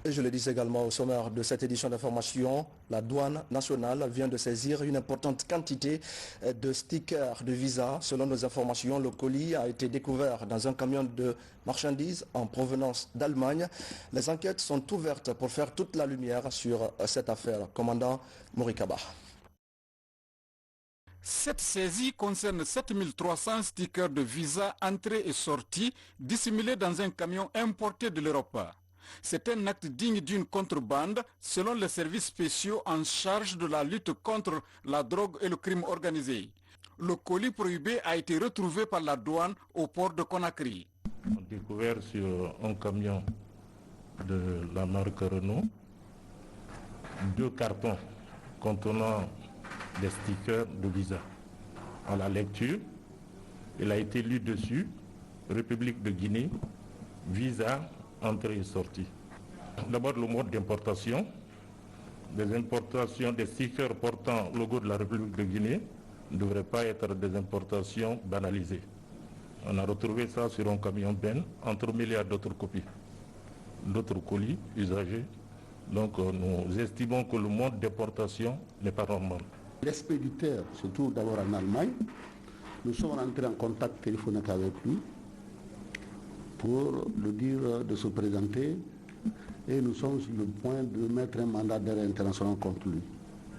Et je le dis également au sommaire de cette édition d'information, la douane nationale vient de saisir une importante quantité de stickers de visa. Selon nos informations, le colis a été découvert dans un camion de marchandises en provenance d'Allemagne. Les enquêtes sont ouvertes pour faire toute la lumière sur cette affaire. Commandant Morikaba. Cette saisie concerne 7300 stickers de visa entrée et sortie dissimulés dans un camion importé de l'Europe. C'est un acte digne d'une contrebande selon les services spéciaux en charge de la lutte contre la drogue et le crime organisé. Le colis prohibé a été retrouvé par la douane au port de Conakry. On a découvert sur un camion de la marque Renault 2 cartons contenant des stickers de visa. À la lecture, il a été lu dessus, République de Guinée, visa, entrée et sortie. D'abord le mode d'importation, des importations des stickers portant le logo de la République de Guinée ne devraient pas être des importations banalisées. On a retrouvé ça sur un camion Ben, entremêlé à d'autres copies, d'autres colis usagés. Donc nous estimons que le mode d'importation n'est pas normal. L'expéditeur se trouve d'abord en Allemagne. Nous sommes entrés en contact téléphonique avec lui pour lui dire de se présenter et nous sommes sur le point de mettre un mandat d'arrêt international contre lui.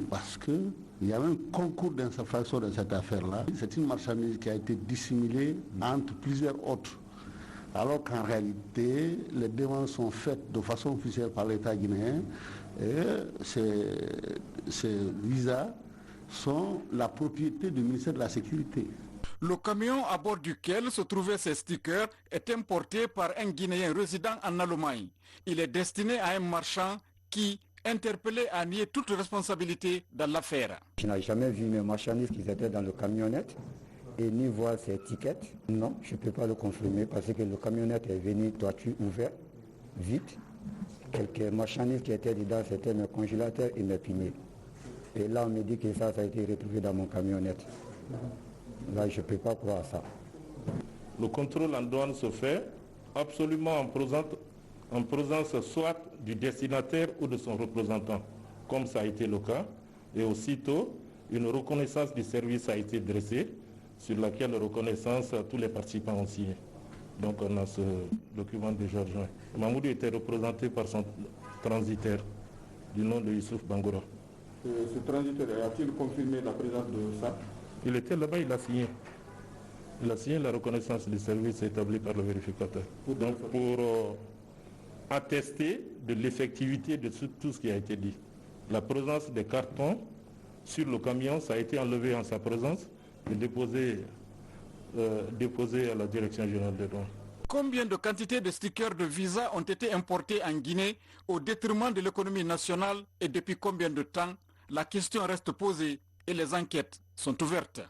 Parce qu'il y avait un concours d'infraction dans cette affaire-là. C'est une marchandise qui a été dissimulée entre plusieurs autres. Alors qu'en réalité, les demandes sont faites de façon officielle par l'État guinéen et ces visas sont la propriété du ministère de la Sécurité. Le camion à bord duquel se trouvaient ces stickers est importé par un Guinéen résident en Allemagne. Il est destiné à un marchand qui, interpellé, a nié toute responsabilité dans l'affaire. Je n'ai jamais vu mes marchandises qui étaient dans le camionnette et ni voir ces étiquettes. Non, je ne peux pas le confirmer parce que le camionnette est venu toiture ouverte, vite. Quelques marchandises qui étaient dedans, c'était mes congélateurs et mes piliers. Et là, on me dit que ça a été retrouvé dans mon camionnette. Là, je ne peux pas croire ça. Le contrôle en douane se fait absolument en présence soit du destinataire ou de son représentant, comme ça a été le cas. Et aussitôt, une reconnaissance du service a été dressée, sur laquelle reconnaissance tous les participants ont signé. Donc on a ce document déjà joint. Mahmoud était représenté par son transitaire, du nom de Youssouf Bangoura. Ce transitaire a-t-il confirmé la présence de ça? Il était là-bas, il a signé. Il a signé la reconnaissance du service établi par le vérificateur. Donc pour attester de l'effectivité de tout ce qui a été dit. La présence des cartons sur le camion, ça a été enlevé en sa présence et déposé à la Direction générale des douanes. Combien de quantités de stickers de visa ont été importés en Guinée au détriment de l'économie nationale et depuis combien de temps? La question reste posée et les enquêtes sont ouvertes.